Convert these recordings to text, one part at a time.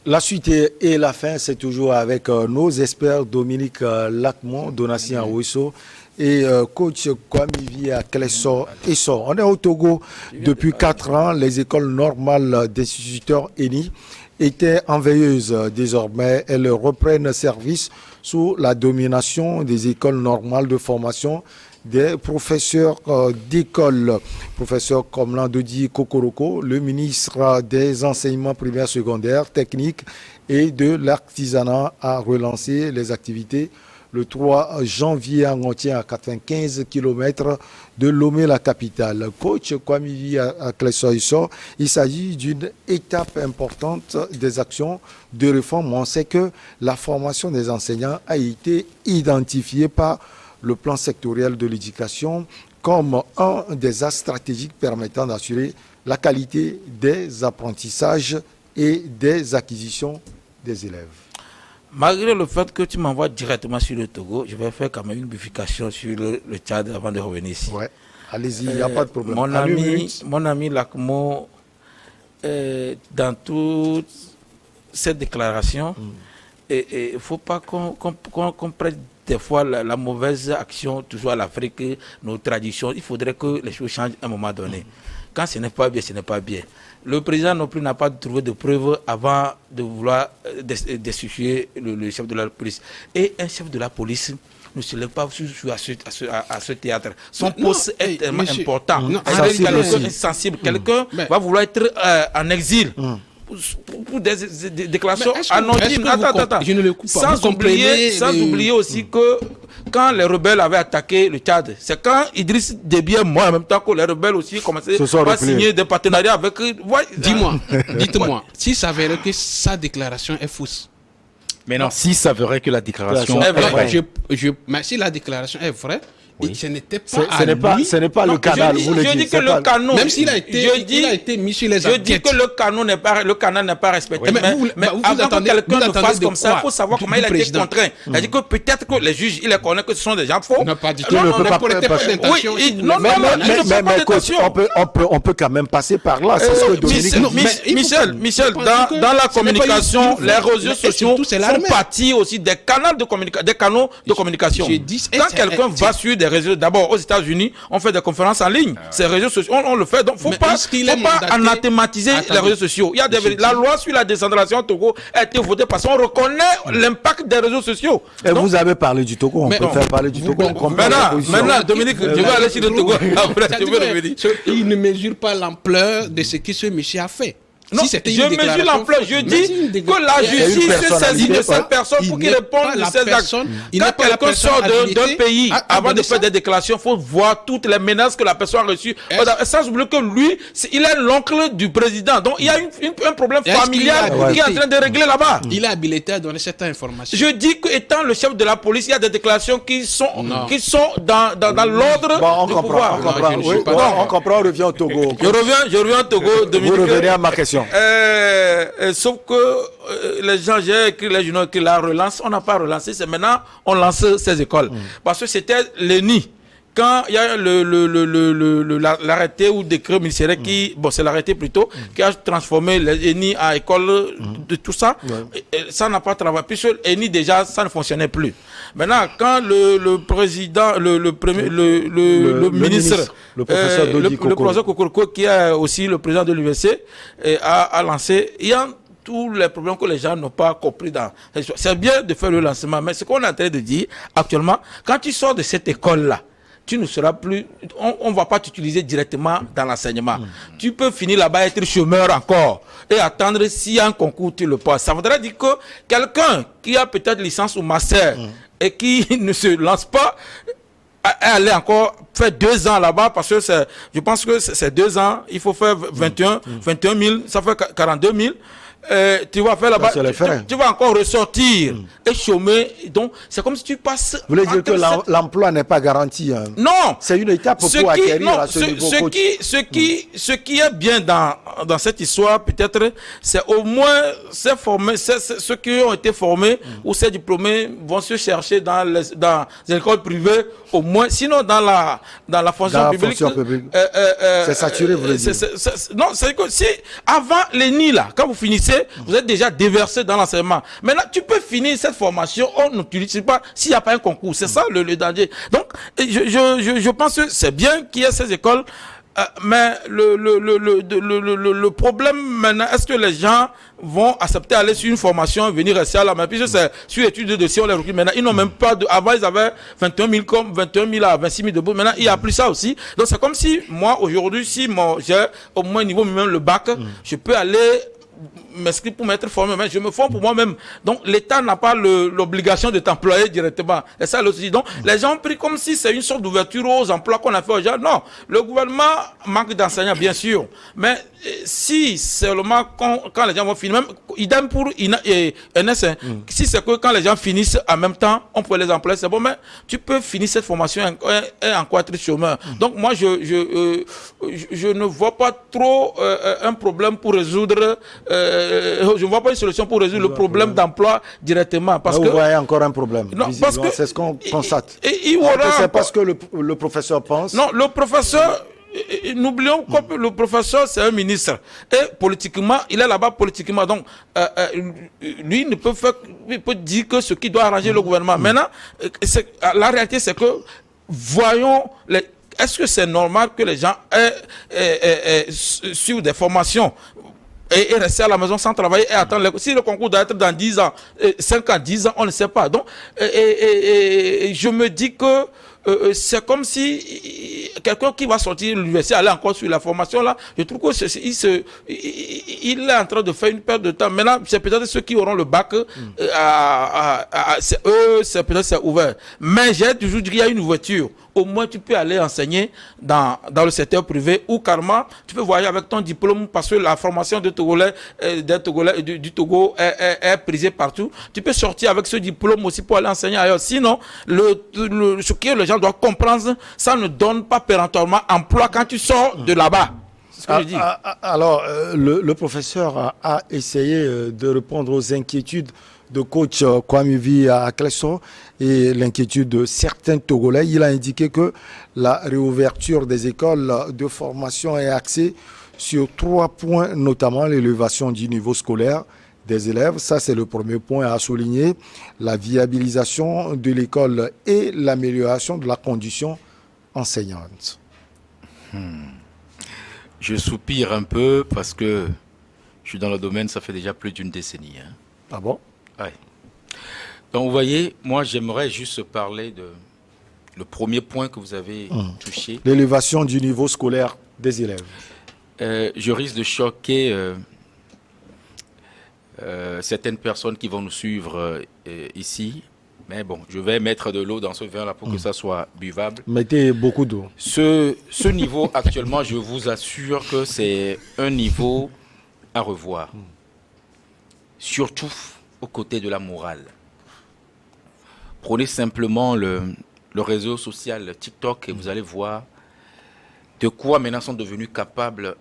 La suite et la fin, c'est toujours avec nos experts Dominique Lacmont, Donatien Ouesso et coach Kwame à Klesso et So. On est au Togo depuis 4 ans. Les écoles normales d'instituteurs ENI étaient en veilleuse. Désormais, elles reprennent service sous la domination des écoles normales de formation des professeurs d'école. Professeur comme Landodi Kokoroko, le ministre des enseignements primaires, secondaires, techniques et de l'artisanat a relancé les activités le 3 janvier en Gontier à 95 km de Lomé, la capitale. Coach Kwame à Klesso, il s'agit d'une étape importante des actions de réforme. On sait que la formation des enseignants a été identifiée par le plan sectoriel de l'éducation comme un des axes stratégiques permettant d'assurer la qualité des apprentissages et des acquisitions des élèves. Malgré le fait que tu m'envoies directement sur le Togo, je vais faire quand même une bifurcation sur le Tchad avant de revenir ici. Ouais. Allez-y, il n'y a pas de problème. Mon ami Lacmo, dans toute cette déclaration, il ne faut pas qu'on prête des fois la mauvaise action toujours à l'Afrique, nos traditions. Il faudrait que les choses changent à un moment donné. Quand ce n'est pas bien, ce n'est pas bien. Le président non plus n'a pas trouvé de preuves avant de vouloir destituer le chef de la police. Et un chef de la police ne se lève pas à ce théâtre. Son poste est tellement important. Quelqu'un est sensible. Quelqu'un va vouloir être en exil. Pour des déclarations anonymes. Attends. Je ne le coupe pas. Sans oublier aussi que quand les rebelles avaient attaqué le Tchad, c'est quand Idriss Déby est mort en même temps que les rebelles aussi commençaient à signer des partenariats avec... Dites-moi, si ça s'avérait que sa déclaration est fausse. Mais non, si ça s'avérait que la déclaration est vraie. Mais si la déclaration est vraie, et ce n'était pas ce n'est pas le canal. Je dis que le canon, même s'il a été mis sur les enquêtes. Je dis que le canal n'est pas respecté. Mais avant que quelqu'un le fasse comme ça, il faut savoir comment il a été contraint. C'est-à-dire que peut-être que les juges, ils les connaissent que ce sont des gens faux. Non, pas du tout. On peut quand même passer par là. Michel, dans la communication, les réseaux sociaux font partie aussi des canaux de communication. Quand quelqu'un va sur des réseaux, d'abord aux États-Unis, on fait des conférences en ligne. Ces réseaux sociaux, on le fait. Donc, faut pas anathématiser les réseaux sociaux. La loi sur la décentralisation au Togo a été votée parce qu'on reconnaît l'impact des réseaux sociaux. Et vous avez parlé du Togo, on peut faire parler du Togo. Maintenant, Dominique, je vais aller sur le Togo. Il ne mesure pas l'ampleur de ce que ce monsieur a fait. Non, je mesure l'ampleur. Je dis que la justice se saisit de cette personne pour qu'il réponde de ces actions. Quand quelqu'un sort d'un pays, avant de faire des déclarations, il faut voir toutes les menaces que la personne a reçues. Sans oublier que lui, il est l'oncle du président. Donc il y a un problème familial qui est en train de régler là-bas. Il est habilité à donner certaines informations. Je dis qu'étant le chef de la police, il y a des déclarations qui sont dans l'ordre du pouvoir. On comprend, on revient au Togo. Je reviens au Togo. Vous revenez à ma question. Sauf que les gens, j'ai écrit les journaux qui la relancent, on n'a pas relancé, c'est maintenant on lance ces écoles. Parce que c'était l'ENI. Quand il y a l'arrêté ou décret ministériel c'est l'arrêté plutôt, qui a transformé l'ENI en école de tout ça, ça n'a pas travaillé. Puisque l'ENI déjà, ça ne fonctionnait plus. Maintenant, quand le président, le ministre, le professeur Kokoroko, qui est aussi le président de l'UVC, a lancé, il y a tous les problèmes que les gens n'ont pas compris dans. C'est bien de faire le lancement, mais ce qu'on est en train de dire actuellement, quand tu sors de cette école-là, tu ne seras plus, on ne va pas t'utiliser directement dans l'enseignement. Tu peux finir là-bas, être chômeur encore et attendre s'il y a un concours, tu le passes. Ça voudrait dire que quelqu'un qui a peut-être licence ou master et qui ne se lance pas, aller encore faire 2 ans là-bas parce que je pense que c'est 2 ans, il faut faire 21 000, ça fait 42 000. Tu vas faire là-bas, tu vas encore ressortir et chômer. Donc, c'est comme si tu passes. Vous voulez dire que l'emploi n'est pas garanti. Non. C'est une étape pour acquérir à ce niveau. Ce qui est bien dans cette histoire, peut-être, c'est au moins ceux qui ont été formés ou ces diplômés vont se chercher dans les écoles privées, au moins. Sinon, dans la fonction publique. C'est saturé, vous voulez dire. Non, c'est que si, avant l'ENI, là, quand vous finissez, lycée, vous êtes déjà déversé dans l'enseignement. Maintenant, tu peux finir cette formation, on n'utilise pas s'il n'y a pas un concours. C'est ça le danger. Donc, je pense que c'est bien qu'il y ait ces écoles. Mais le problème maintenant, est-ce que les gens vont accepter d'aller sur une formation et venir rester à la main? Puisque c'est sur études de dossier, on les recrute. Maintenant, ils n'ont même pas de. Avant, ils avaient 21 000 à 26 000 de bourse. Maintenant, il n'y a plus ça aussi. Donc, c'est comme si moi, aujourd'hui, si j'ai au moins niveau minimum le bac, je peux aller m'inscrire pour m'être formé, mais je me forme pour moi-même. Donc l'État n'a pas l'obligation de t'employer directement. Et ça aussi. Donc les gens ont pris comme si c'est une sorte d'ouverture aux emplois qu'on a fait aux gens. Non, le gouvernement manque d'enseignants, bien sûr. Mais si seulement quand les gens vont finir, même idem pour NS, si c'est que quand les gens finissent en même temps, on peut les employer, c'est bon, mais tu peux finir cette formation et encore être chômeur. Donc moi, je ne vois pas trop un problème pour résoudre je ne vois pas une solution pour résoudre le problème d'emploi directement. Parce que vous voyez encore un problème. Non, parce que c'est ce qu'on constate. C'est parce que le professeur pense. Non, le professeur. N'oublions que le professeur, c'est un ministre. Et politiquement, il est là-bas politiquement. Donc, lui, il peut dire que ce qui doit arranger le gouvernement. Maintenant, la réalité, c'est que, voyons, est-ce que c'est normal que les gens suivent des formations et rester à la maison sans travailler et attendre si le concours doit être dans 10 ans, 5 ans, 10 ans, on ne sait pas. Donc, je me dis que c'est comme si quelqu'un qui va sortir de l'université, aller encore sur la formation là, je trouve que il est en train de faire une perte de temps. Maintenant, c'est peut-être ceux qui auront le bac, c'est peut-être c'est ouvert. Mais j'ai toujours dit qu'il y a une ouverture. Au moins, tu peux aller enseigner dans le secteur privé ou carrément, tu peux voyager avec ton diplôme parce que la formation du Togo est prisée partout. Tu peux sortir avec ce diplôme aussi pour aller enseigner ailleurs. Sinon, ce que les gens doivent comprendre, ça ne donne pas péremptoirement emploi quand tu sors de là-bas. C'est ce que je dis. Alors, le professeur a essayé de répondre aux inquiétudes de coach Kwamivi à Klesso et l'inquiétude de certains Togolais. Il a indiqué que la réouverture des écoles de formation est axée sur 3 points, notamment l'élévation du niveau scolaire des élèves. Ça, c'est le premier point à souligner. La viabilisation de l'école et l'amélioration de la condition enseignante. Je soupire un peu parce que je suis dans le domaine, ça fait déjà plus d'une décennie. Hein. Ah bon? Oui. Donc, vous voyez, moi, j'aimerais juste parler de le premier point que vous avez touché. L'élévation du niveau scolaire des élèves. Je risque de choquer certaines personnes qui vont nous suivre ici. Mais bon, je vais mettre de l'eau dans ce verre-là pour que ça soit buvable. Mettez beaucoup d'eau. Ce niveau, actuellement, je vous assure que c'est un niveau à revoir. Surtout aux côtés de la morale. Prenez simplement le réseau social TikTok et vous allez voir de quoi maintenant sont devenus capables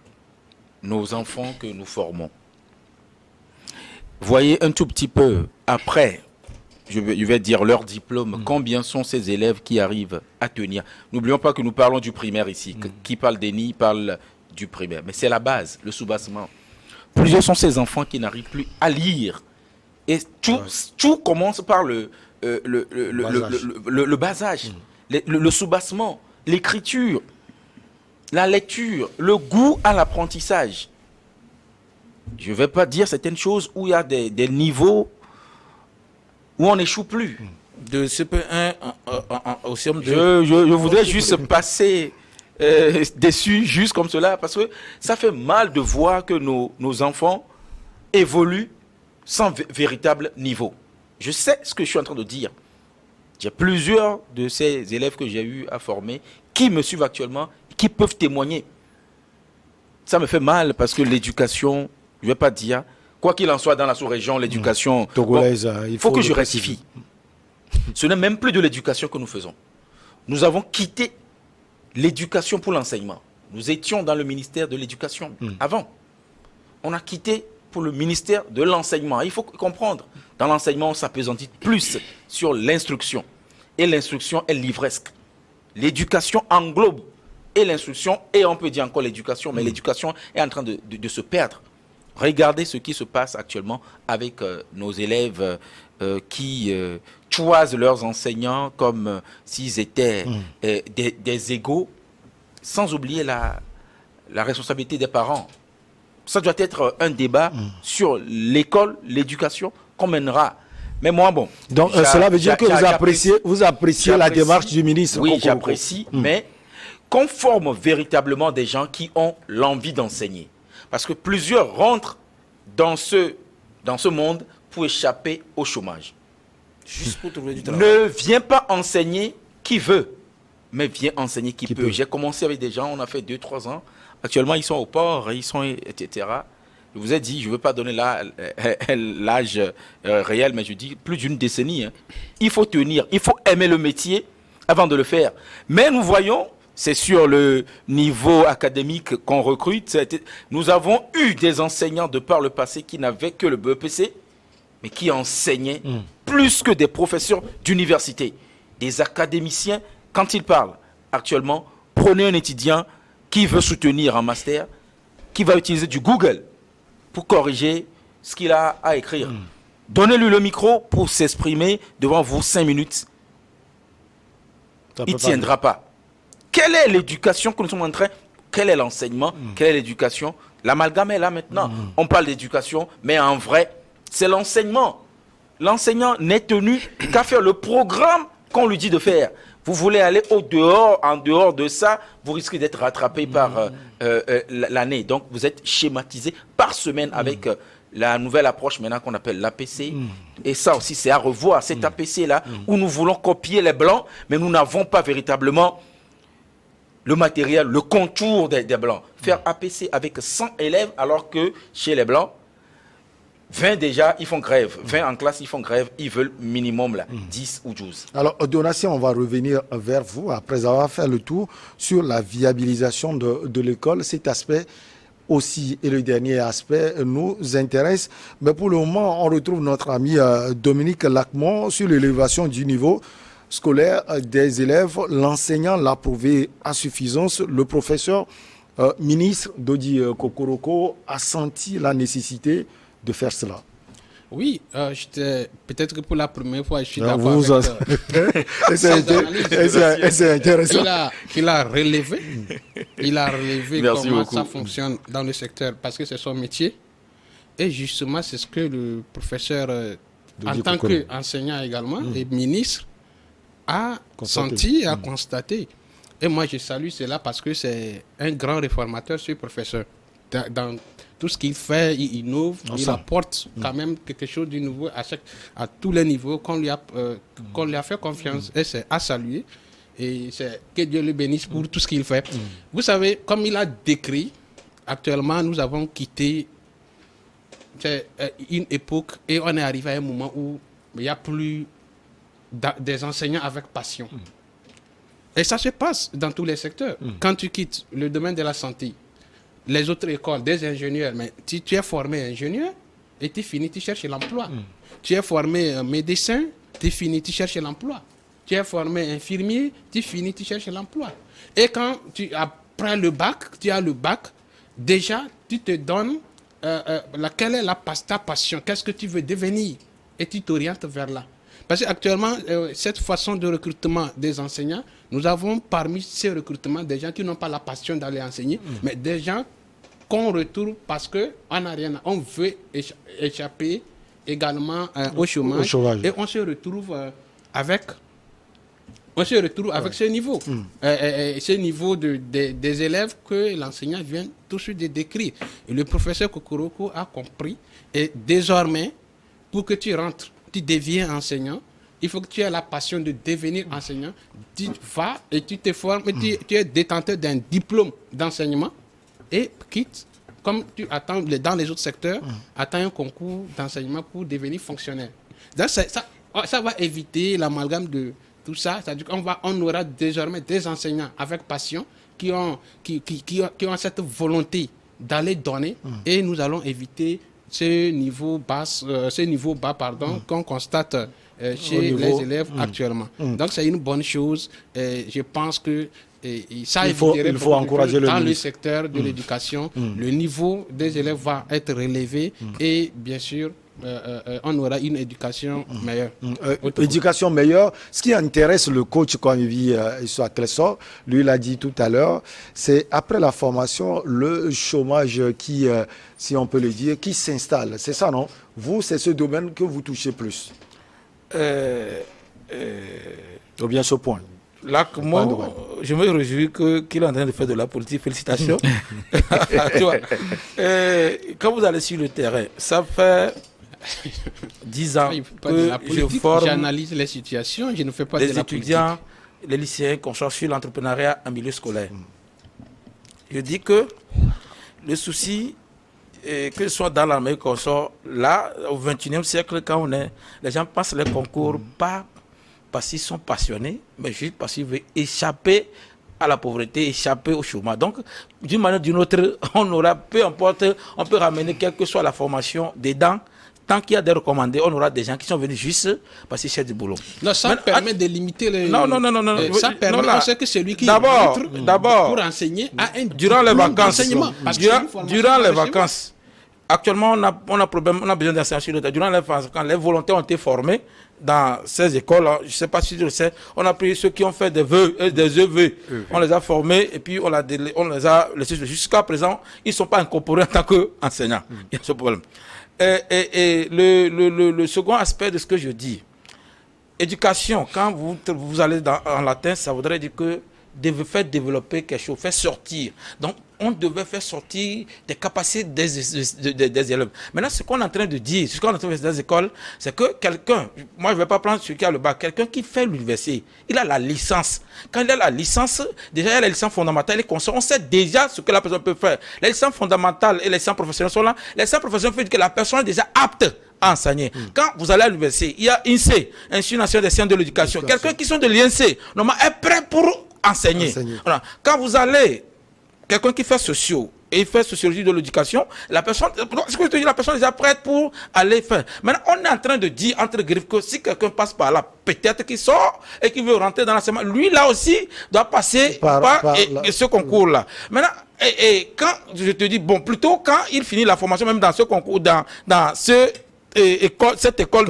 nos enfants que nous formons. Voyez un tout petit peu après, je vais dire leur diplôme, combien sont ces élèves qui arrivent à tenir. N'oublions pas que nous parlons du primaire ici. Qui parle d'ENI parle du primaire. Mais c'est la base, le soubassement. Plusieurs sont ces enfants qui n'arrivent plus à lire. Et tout commence par le bas âge, le soubassement, l'écriture, la lecture, le goût à l'apprentissage. Je ne vais pas dire certaines choses où il y a des niveaux où on n'échoue plus. De CP1 au CM2. Je voudrais juste passer dessus, juste comme cela, parce que ça fait mal de voir que nos enfants évoluent sans véritable niveau. Je sais ce que je suis en train de dire. J'ai plusieurs de ces élèves que j'ai eu à former qui me suivent actuellement, qui peuvent témoigner. Ça me fait mal parce que l'éducation, je ne vais pas dire, quoi qu'il en soit dans la sous-région, l'éducation, togolaise, il faut que je rectifie. Ce n'est même plus de l'éducation que nous faisons. Nous avons quitté l'éducation pour l'enseignement. Nous étions dans le ministère de l'éducation avant. On a quitté pour le ministère de l'enseignement. Il faut comprendre, dans l'enseignement, on s'appesantit plus sur l'instruction. Et l'instruction est livresque. L'éducation englobe et l'instruction, et on peut dire encore l'éducation, mais l'éducation est en train de se perdre. Regardez ce qui se passe actuellement avec nos élèves qui choisent leurs enseignants comme s'ils étaient des égaux, sans oublier la responsabilité des parents. Ça doit être un débat sur l'école, l'éducation qu'on mènera. Mais moi, bon... Donc, cela veut dire que vous appréciez la démarche du ministre. Oui, j'apprécie, mais qu'on forme véritablement des gens qui ont l'envie d'enseigner. Parce que plusieurs rentrent dans ce monde pour échapper au chômage. Juste pour trouver du travail. Ne viens pas enseigner qui veut, mais viens enseigner qui peut. J'ai commencé avec des gens, on a fait 2-3 ans. Actuellement, ils sont au port, ils sont, etc. Je vous ai dit, je ne veux pas donner l'âge réel, mais je dis plus d'une décennie. Hein. Il faut tenir, il faut aimer le métier avant de le faire. Mais nous voyons, c'est sur le niveau académique qu'on recrute. Nous avons eu des enseignants de par le passé qui n'avaient que le BEPC, mais qui enseignaient plus que des professeurs d'université. Des académiciens, quand ils parlent actuellement, prenez un étudiant qui veut soutenir un master, qui va utiliser du Google pour corriger ce qu'il a à écrire. Donnez-lui le micro pour s'exprimer devant vous 5 minutes. Il ne tiendra pas. Quelle est l'éducation que nous sommes en train... Quel est l'enseignement? Quelle est l'éducation? L'amalgame est là maintenant. On parle d'éducation, mais en vrai, c'est l'enseignement. L'enseignant n'est tenu qu'à faire le programme qu'on lui dit de faire. Vous voulez aller en dehors de ça, vous risquez d'être rattrapé par l'année. Donc, vous êtes schématisé par semaine avec la nouvelle approche maintenant qu'on appelle l'APC. Et ça aussi, c'est à revoir. Cet APC-là, où nous voulons copier les Blancs, mais nous n'avons pas véritablement le matériel, le contour des Blancs. Faire APC avec 100 élèves, alors que chez les Blancs, 20 déjà, ils font grève. 20 en classe, ils font grève. Ils veulent minimum là, 10 ou 12. Alors, Donatien, on va revenir vers vous après avoir fait le tour sur la viabilisation de l'école. Cet aspect aussi, et le dernier aspect, nous intéresse. Mais pour le moment, on retrouve notre ami Dominique Lacmont sur l'élévation du niveau scolaire des élèves. L'enseignant l'a prouvé à suffisance. Le professeur ministre Dodi Kokoroko a senti la nécessité de faire cela. Oui, peut-être que pour la première fois, je suis d'accord avec c'est intéressant. Il a relevé, Merci comment beaucoup. Ça fonctionne dans le secteur, parce que c'est son métier. Et justement, c'est ce que le professeur, en tant qu'enseignant également, et ministre, a senti et a constaté. Et moi, je salue cela parce que c'est un grand réformateur, ce professeur. Dans tout ce qu'il fait, il innove, il apporte quand même quelque chose de nouveau à tous les niveaux qu'on lui a fait confiance. Et c'est à saluer. Et c'est que Dieu le bénisse pour tout ce qu'il fait. Vous savez, comme il a décrit, actuellement, nous avons quitté une époque et on est arrivé à un moment où il n'y a plus des enseignants avec passion. Et ça se passe dans tous les secteurs. Quand tu quittes le domaine de la santé, les autres écoles, des ingénieurs, mais tu es formé ingénieur et tu finis, tu cherches l'emploi. Tu es formé médecin, tu finis, tu cherches l'emploi. Tu es formé infirmier, tu finis, tu cherches l'emploi. Et quand tu apprends le bac, tu as le bac, déjà tu te donnes quelle est ta passion, qu'est-ce que tu veux devenir et tu t'orientes vers là. Parce qu'actuellement, cette façon de recrutement des enseignants, nous avons parmi ces recrutements des gens qui n'ont pas la passion d'aller enseigner, mais des gens qu'on retrouve parce qu'on n'a rien, on veut échapper également au chômage. Et on se retrouve avec ce niveau. Ce niveau des élèves que l'enseignant vient tout de suite de décrire. Et le professeur Kokoroko a compris. Et désormais, pour que tu rentres, tu deviens enseignant, il faut que tu aies la passion de devenir enseignant. Tu vas et tu te formes, et tu es détenteur d'un diplôme d'enseignement et quitte, comme tu attends dans les autres secteurs, attends un concours d'enseignement pour devenir fonctionnaire. Donc ça va éviter l'amalgame de tout ça. C'est-à-dire qu'on aura désormais des enseignants avec passion qui ont cette volonté d'aller donner et nous allons éviter ce niveau bas qu'on constate chez les élèves actuellement. Donc c'est une bonne chose. Je pense que Et ça il faut éviterait encourager le dans le ministre. secteur de l'éducation, le niveau des élèves va être relevé et bien sûr, on aura une éducation meilleure. Éducation meilleure. Ce qui intéresse le coach Kwame Issou Clessor, lui l'a dit tout à l'heure, c'est après la formation, le chômage qui, si on peut le dire, qui s'installe. C'est ça, non? Vous, c'est ce domaine que vous touchez plus. Ou bien ce point. Là, moi, je me réjouis qu'il est en train de faire de la politique. Félicitations. Tu vois, quand vous allez sur le terrain, ça fait 10 ans que je forme j'analyse les situations, je ne fais pas de les la politique. étudiants, les lycéens qu'on cherche sur l'entrepreneuriat en milieu scolaire. Je dis que le souci, que ce soit dans l'armée qu'on sort, là, au XXIe siècle, quand on est, les gens passent les concours pas parce qu'ils sont passionnés, mais juste parce qu'ils veulent échapper à la pauvreté, échapper au chômage. Donc, d'une manière ou d'une autre, on aura, peu importe, on peut ramener quelle que soit la formation dedans. Tant qu'il y a des recommandés, on aura des gens qui sont venus juste parce qu'ils cherchent du boulot. Non, ça permet de limiter les... Non. Ça permet aussi que celui qui d'abord, pour enseigner a un durant les vacances, durant les vacances, actuellement, on a besoin d'enseignants sur le terrain. Durant les vacances, quand les volontaires ont été formés dans ces écoles, je ne sais pas si tu le sais, on a pris ceux qui ont fait des vœux, on les a formés et puis on les a laissés. Jusqu'à présent, ils ne sont pas incorporés en tant qu'enseignants. Il y a ce problème. Et le second aspect de ce que je dis, éducation, quand vous allez en latin, ça voudrait dire que faire développer quelque chose, faire sortir. Donc, on devait faire sortir des capacités des élèves. Maintenant, ce qu'on est en train de dire, ce qu'on est en train de faire dans les écoles, c'est que quelqu'un, moi je ne vais pas prendre celui qui a le bac, quelqu'un qui fait l'université, il a la licence. Quand il a la licence, déjà il y a la licence fondamentale et conscience. On sait déjà ce que la personne peut faire. La licence fondamentale et la licence professionnelle sont là. La licence professionnelle fait que la personne est déjà apte à enseigner. Quand vous allez à l'université, il y a INSEE, Institut national des sciences de l'éducation. Quelqu'un qui sont de l'INSEE, normalement, est prêt pour enseigner. Voilà. Quand vous allez, quelqu'un qui fait sociaux et il fait sociologie de l'éducation, la personne, ce que je te dis, la personne est déjà prête pour aller faire. Maintenant, on est en train de dire entre griffes que si quelqu'un passe par là, peut-être qu'il sort et qu'il veut rentrer dans l'enseignement, lui là aussi doit passer par ce concours-là. Maintenant, et quand je te dis, bon, plutôt quand il finit la formation, même dans ce concours, dans cette école,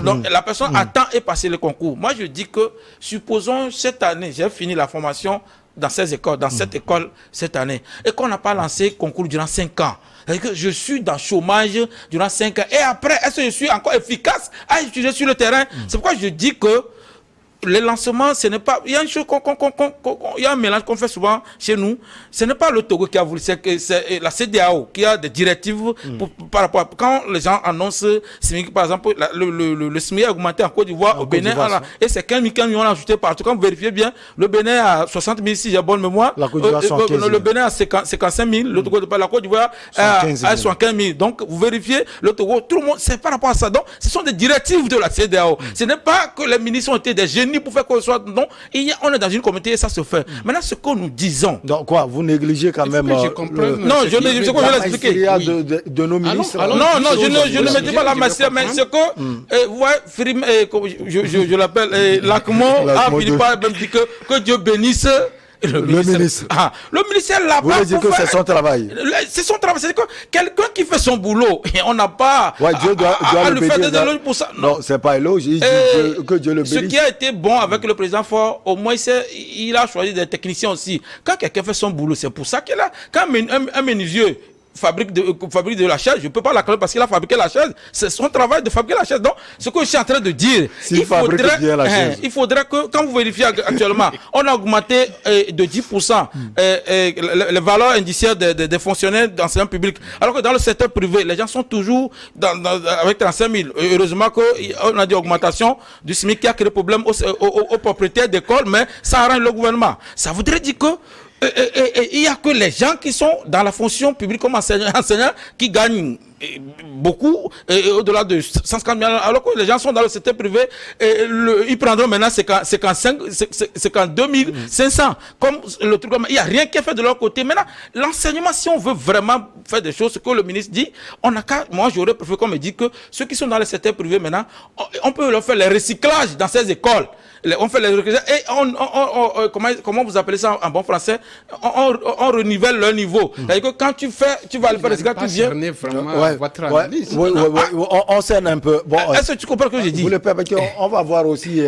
donc, la personne attend et passer le concours. Moi, je dis que, supposons cette année, j'ai fini la formation dans ces écoles, dans cette école cette année, et qu'on n'a pas lancé concours durant 5 ans. C'est-à-dire que je suis dans le chômage durant 5 ans. Et après, est-ce que je suis encore efficace à utiliser sur le terrain? C'est pourquoi je dis que le lancement, ce n'est pas... Il y a une chose il y a un mélange qu'on fait souvent chez nous. Ce n'est pas le Togo qui a voulu, c'est la CEDEAO qui a des directives par rapport à... Quand les gens annoncent SMIC, par exemple, le SMIC a augmenté en Côte d'Ivoire, au Bénin, et c'est 15 millions on a ajouté partout. Quand vous vérifiez bien, le Bénin a 60 000, si j'ai bonne mémoire. La Côte d'Ivoire, le Bénin a 55 000, le Togo, la Côte d'Ivoire a 75 000. Donc, vous vérifiez, le Togo, tout le monde, c'est par rapport à ça. Donc, ce sont des directives de la CEDEAO. Ce n'est pas que les ministres ont été des génies pour faire quoi que ce soit. Non, on est dans une communauté et ça se fait. Maintenant, ce que nous disons. Donc, quoi, vous négligez quand même. Non, je vais l'expliquer. De nos ministres. Non, je ne mettais pas la matière, mais c'est que, vous voyez, je l'appelle, Lacmo a fini par même dire que Dieu bénisse. Le ministre. Le ministère là-bas. Vous voulez dire que c'est son travail? C'est son travail. C'est que quelqu'un qui fait son boulot, et on n'a pas Dieu doit le faire des éloges pour ça. Non, c'est pas éloge. Il dit que Dieu le bénisse. Ce qui a été bon avec le président Faure, au moins, il a choisi des techniciens aussi. Quand quelqu'un fait son boulot, c'est pour ça qu'il a. Quand un menuisier fabrique de la chaise, je ne peux pas l'acclamer parce qu'il a fabriqué la chaise. C'est son travail de fabriquer la chaise. Donc, ce que je suis en train de dire, il faudrait que, quand vous vérifiez actuellement, on a augmenté de 10% les valeurs indiciaires des fonctionnaires d'enseignement public. Alors que dans le secteur privé, les gens sont toujours avec 35 000. Heureusement qu'on a dit augmentation du SMIC qui a créé problème aux propriétaires d'écoles, mais ça arrange le gouvernement. Ça voudrait dire que il n'y a que les gens qui sont dans la fonction publique comme enseignants qui gagnent beaucoup, au-delà de 150 000, alors que les gens sont dans le secteur privé, ils prendront maintenant c'est qu'en 2500. Comme le truc, il n'y a rien qui est fait de leur côté. Maintenant, l'enseignement, si on veut vraiment faire des choses, ce que le ministre dit, on a qu'à, moi j'aurais préféré qu'on me dise que ceux qui sont dans le secteur privé maintenant, on peut leur faire le recyclage dans ces écoles. on fait les recrutements et comment vous appelez ça en bon français, on renouvelle leur niveau. C'est-à-dire que quand tu vas aller faire des écoles, tu viens. Votre analyse. On scène un peu. Bon, est-ce que tu comprends ce que j'ai dit? Vous le permettez, on va voir aussi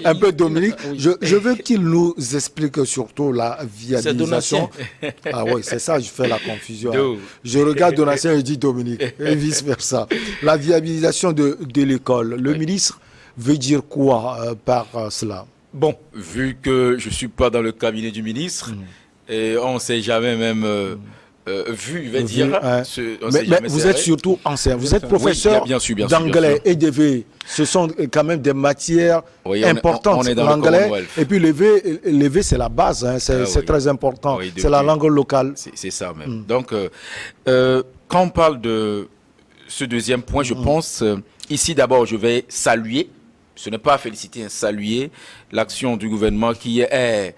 un peu Dominique. Je veux qu'il nous explique surtout la viabilisation. Ah oui, c'est ça, je fais la confusion. Je regarde Donatien et dis Dominique, et vice-versa. La viabilisation de l'école. Le ministre veut dire quoi par cela? Bon, vu que je ne suis pas dans le cabinet du ministre, et on ne s'est jamais même vu, il va dire. Mais vous êtes surtout enseignant, vous êtes professeur d'anglais et d'EV. Ce sont quand même des matières importantes. On est dans l'anglais. Et puis l'EV, c'est la base, hein, c'est très important. Oui, c'est la langue locale. C'est ça même. Donc, quand on parle de ce deuxième point, je pense, ici d'abord, je vais saluer, ce n'est pas féliciter, saluer l'action du gouvernement qui est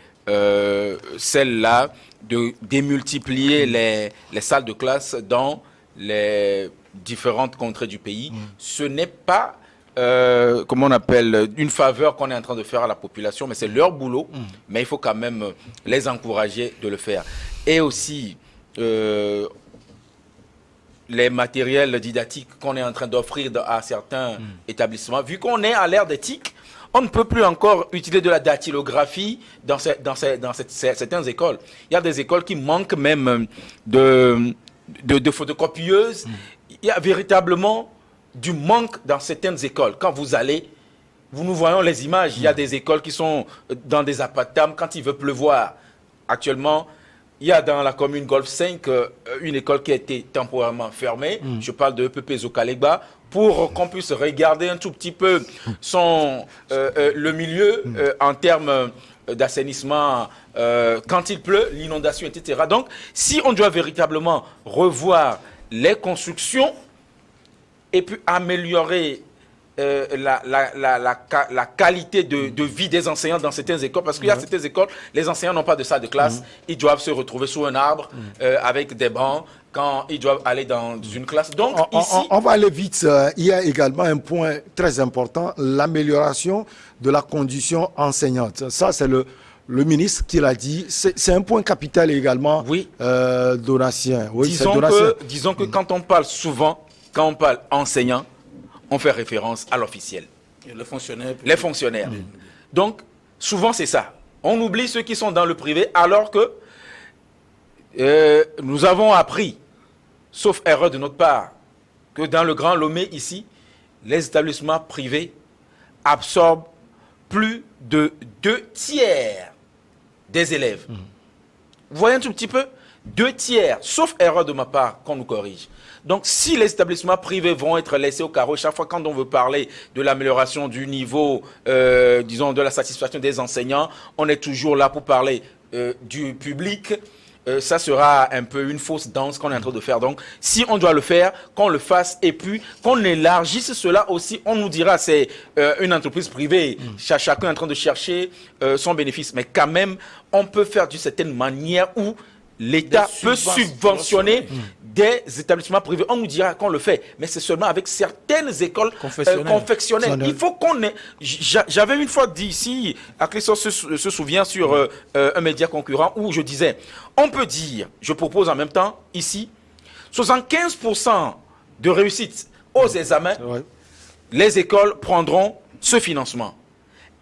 celle-là de démultiplier les salles de classe dans les différentes contrées du pays. Ce n'est pas, comment on appelle, une faveur qu'on est en train de faire à la population, mais c'est leur boulot. Mais il faut quand même les encourager de le faire. Et aussi, les matériels didactiques qu'on est en train d'offrir à certains établissements, vu qu'on est à l'ère des TIC, on ne peut plus encore utiliser de la dactylographie dans certaines écoles. Il y a des écoles qui manquent même de photocopieuses. Il y a véritablement du manque dans certaines écoles. Quand vous allez, nous voyons les images. Il y a des écoles qui sont dans des appartements quand il veut pleuvoir. Actuellement, il y a dans la commune Golfe 5 une école qui a été temporairement fermée. Je parle de EPP Zokalegba, pour qu'on puisse regarder un tout petit peu le milieu en termes d'assainissement quand il pleut, l'inondation, etc. Donc, si on doit véritablement revoir les constructions et puis améliorer la qualité de vie des enseignants dans certaines écoles, parce qu'il y a certaines écoles, les enseignants n'ont pas de salle de classe, ils doivent se retrouver sous un arbre avec des bancs quand ils doivent aller dans une classe. Donc on va aller vite. Il y a également un point très important, l'amélioration de la condition enseignante. Ça, c'est le ministre qui l'a dit. C'est un point capital également, Donatien. Oui, disons que quand on parle souvent, quand on parle enseignant, on fait référence à l'officiel. Les fonctionnaires. Donc, souvent, c'est ça. On oublie ceux qui sont dans le privé, alors que nous avons appris, sauf erreur de notre part, que dans le Grand Lomé, ici, les établissements privés absorbent plus de 2/3 des élèves. Vous voyez un tout petit peu? 2/3, sauf erreur de ma part, qu'on nous corrige. Donc, si les établissements privés vont être laissés au carreau, chaque fois quand on veut parler de l'amélioration du niveau, disons, de la satisfaction des enseignants, on est toujours là pour parler du public. Ça sera un peu une fausse danse qu'on est en train de faire. Donc, si on doit le faire, qu'on le fasse et puis qu'on élargisse cela aussi. On nous dira c'est une entreprise privée. Chacun est en train de chercher son bénéfice. Mais quand même, on peut faire d'une certaine manière où l'État peut subventionner des établissements privés. On nous dira qu'on le fait, mais c'est seulement avec certaines écoles confectionnelles. Il faut qu'on ait... J'avais une fois dit ici, Aklisson se souvient sur un média concurrent où je disais, on peut dire, je propose en même temps ici, 75% de réussite aux examens, les écoles prendront ce financement.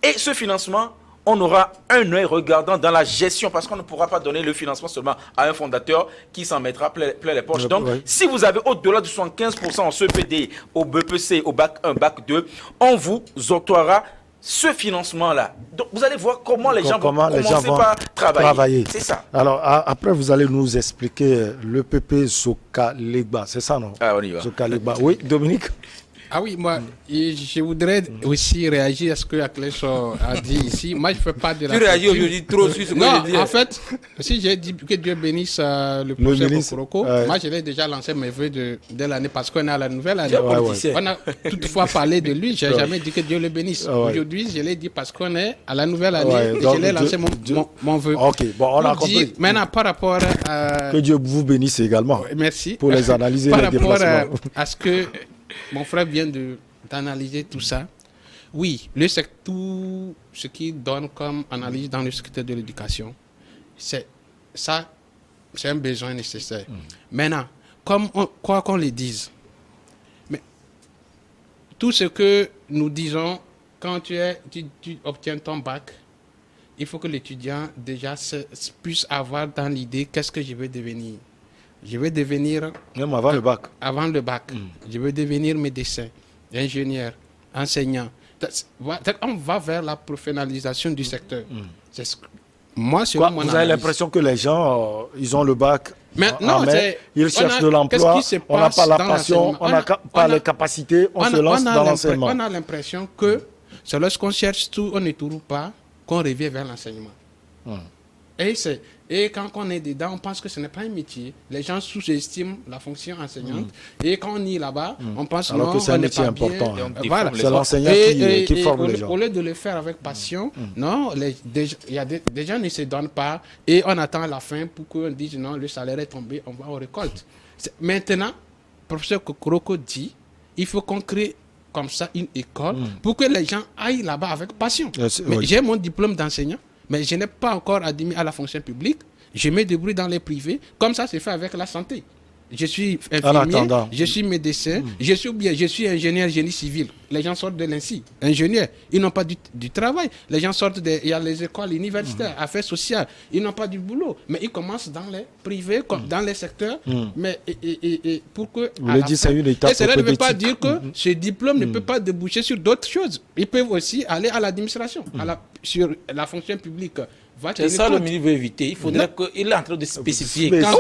Et ce financement, on aura un œil regardant dans la gestion, parce qu'on ne pourra pas donner le financement seulement à un fondateur qui s'en mettra plein les poches. Donc, si vous avez au-delà de 75% en CEPD, au BPC, au bac 1, bac 2, on vous octroiera ce financement-là. Donc, vous allez voir comment les gens vont commencer par travailler. C'est ça. Alors, après, vous allez nous expliquer le PP Zokalegba. C'est ça, non? Ah, on y va. Zokalegba. Oui, Dominique? Ah oui, moi, je voudrais aussi réagir à ce que Aklisson a dit ici. Moi, je ne fais pas de la... Tu réagis aujourd'hui trop sur ce que je dis. En fait, si j'ai dit que Dieu bénisse le professeur Bokoroko, moi, je l'ai déjà lancé mes vœux dès l'année parce qu'on est à la nouvelle année. On a toutefois parlé de lui, je n'ai jamais dit que Dieu le bénisse. Aujourd'hui, je l'ai dit parce qu'on est à la nouvelle année et je l'ai lancé mon vœu. Ok, bon, on a compris. Maintenant, par rapport à... Que Dieu vous bénisse également. Merci. Pour les analyser, par les déplacements. rapport à ce que... Mon frère vient d'analyser tout ça. Oui, tout ce qui donne comme analyse dans le secteur de l'éducation, c'est un besoin nécessaire. Maintenant, quoi qu'on le dise, mais tout ce que nous disons, quand tu obtiens ton bac, il faut que l'étudiant déjà puisse avoir dans l'idée qu'est-ce que je veux devenir. Je veux devenir... Même avant le bac. Avant le bac. Je veux devenir médecin, ingénieur, enseignant. On va vers la professionnalisation du secteur. Moi, c'est mon vous avez l'impression que les gens, ils ont le bac en main, ils cherchent de l'emploi, on n'a pas la passion, on n'a pas les capacités, on se lance dans l'enseignement. On a l'impression que c'est lorsqu'on cherche tout, on ne trouve pas, qu'on revient vers l'enseignement. Et quand on est dedans, on pense que ce n'est pas un métier. Les gens sous-estiment la fonction enseignante. Et quand on est là-bas, on pense alors que c'est un métier important. Voilà. C'est l'enseignant qui forme les gens. Au lieu de le faire avec passion, non, des gens ne se donnent pas et on attend la fin pour qu'on dise non, le salaire est tombé, on va aux récoltes. Maintenant, le professeur Kokoroko dit, il faut qu'on crée comme ça une école pour que les gens aillent là-bas avec passion. J'ai mon diplôme d'enseignant, mais je n'ai pas encore admis à la fonction publique. Je me débrouille dans les privés. Comme ça, c'est fait avec la santé. Je suis infirmier, je suis médecin, je suis ingénieur génie civil. Les gens sortent de l'INSI, ingénieurs. Ils n'ont pas du travail. Les gens sortent il y a les écoles universitaires, affaires sociales. Ils n'ont pas du boulot. Mais ils commencent dans les privés, dans les secteurs. Mais pour que... Vous le dites, c'est une étape. Et cela ne veut pas dire que ce diplôme ne peut pas déboucher sur d'autres choses. Ils peuvent aussi aller à l'administration, sur la fonction publique. C'est ça le ministre veut éviter. Il faudrait qu'il est en train de spécifier. Quand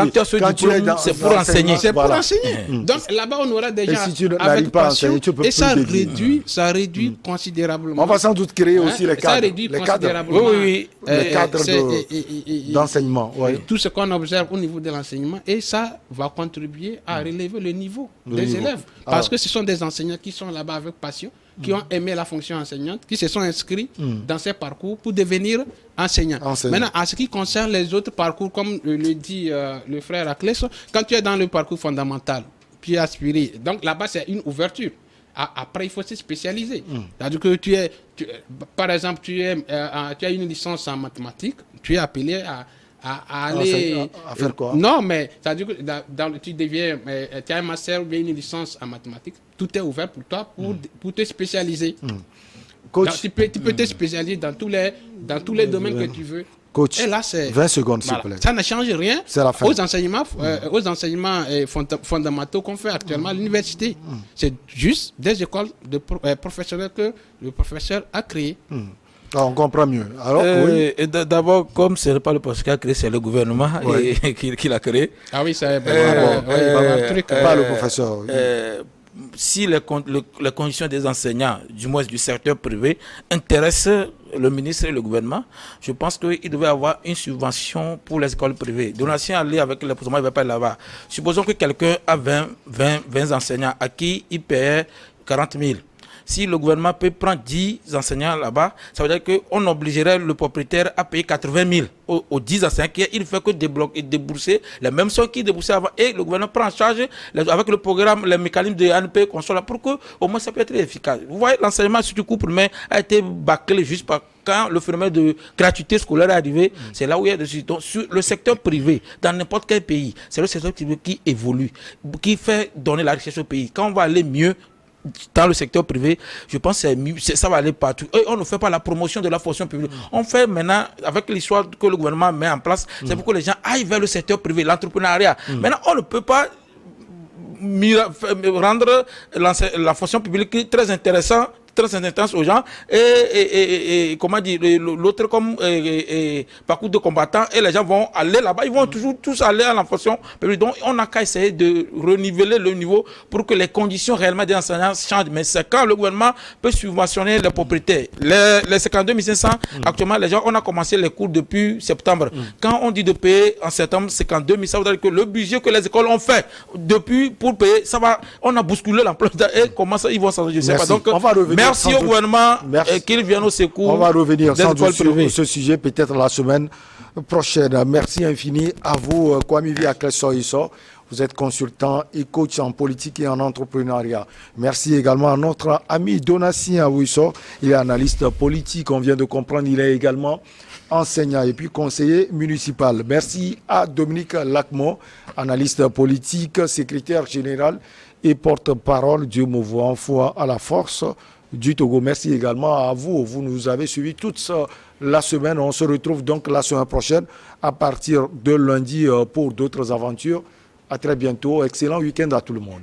tu as ce diplôme, c'est pour enseigner. C'est pour enseigner. Donc là-bas, on aura déjà si tu n'arrives pas à enseigner, tu peux et ça réduit considérablement. On va sans doute créer aussi les cadres. Ça réduit considérablement. Oui. Les cadres d'enseignement. Tout ce qu'on observe au niveau de l'enseignement, et ça va contribuer à relever le niveau des élèves. Parce que ce sont des enseignants qui sont là-bas avec passion, qui ont aimé la fonction enseignante, qui se sont inscrits dans ces parcours pour devenir enseignants. Maintenant, en ce qui concerne les autres parcours, comme le dit le frère Akles, quand tu es dans le parcours fondamental, puis aspiré, donc là-bas c'est une ouverture. Après, il faut se spécialiser. C'est-à-dire que par exemple, tu as une licence en mathématiques, tu es appelé à aller... À faire quoi? Non, mais c'est-à-dire que tu as un master ou bien une licence en mathématiques, tout est ouvert pour toi pour te spécialiser. Coach, donc, tu peux te spécialiser dans tous les domaines que tu veux. Coach, et là, 20 secondes, s'il vous plaît. Ça ne change rien aux enseignements fondamentaux qu'on fait actuellement à l'université. C'est juste des écoles professionnelles que le professeur a créées. On comprend mieux. Alors, d'abord, comme ce n'est pas le professeur qui a créé, c'est le gouvernement qui l'a créé. Ah oui, c'est pas le professeur. Si les conditions des enseignants, du moins du secteur privé, intéressent le ministre et le gouvernement, je pense qu'il devait avoir une subvention pour les écoles privées. Donatien allait avec le président, il ne va pas là-bas. Supposons que quelqu'un a 20 enseignants à qui il paye 40 000. Si le gouvernement peut prendre 10 enseignants là-bas, ça veut dire qu'on obligerait le propriétaire à payer 80 000 aux 10 enseignants. Il ne fait que débourser les mêmes sommes qu'il déboursait avant. Et le gouvernement prend en charge avec le programme, les mécanismes de ANP qu'on soit là pour que au moins ça peut être efficace. Vous voyez, l'enseignement sur du cours primaire a été bâclé juste quand le phénomène de gratuité scolaire est arrivé. C'est là où il y a des situations. Sur le secteur privé, dans n'importe quel pays, c'est le secteur privé qui évolue, qui fait donner la richesse au pays. Quand on va aller mieux dans le secteur privé, je pense que ça va aller partout. Et on ne fait pas la promotion de la fonction publique. On fait maintenant, avec l'histoire que le gouvernement met en place, c'est pour que les gens aillent vers le secteur privé, l'entrepreneuriat. Maintenant, on ne peut pas rendre la fonction publique très intéressante aux gens et comment dire, l'autre comme parcours de combattants, et les gens vont aller là-bas, ils vont toujours tous aller à la fonction publique. Donc on n'a qu'à essayer de reniveler le niveau pour que les conditions réellement des enseignants changent. Mais c'est quand le gouvernement peut subventionner les propriétaires. Les 52 500, actuellement les gens, on a commencé les cours depuis septembre. Quand on dit de payer en septembre 52 000, ça veut dire que le budget que les écoles ont fait depuis pour payer, ça va, on a bousculé l'emploi et comment ça ils vont changer, je sais pas. Donc merci au gouvernement qu'il vienne au secours. On va revenir sans doute sur ce sujet peut-être la semaine prochaine. Merci infini à vous, Kwame Akles Soiso. Vous êtes consultant et coach en politique et en entrepreneuriat. Merci également à notre ami Donatien Awouisso. Il est analyste politique. On vient de comprendre, il est également enseignant et puis conseiller municipal. Merci à Dominique Lacmo, analyste politique, secrétaire général et porte-parole du mouvement Foi à la force du Togo. Merci également à vous. Vous nous avez suivis toute la semaine. On se retrouve donc la semaine prochaine à partir de lundi pour d'autres aventures. À très bientôt. Excellent week-end à tout le monde.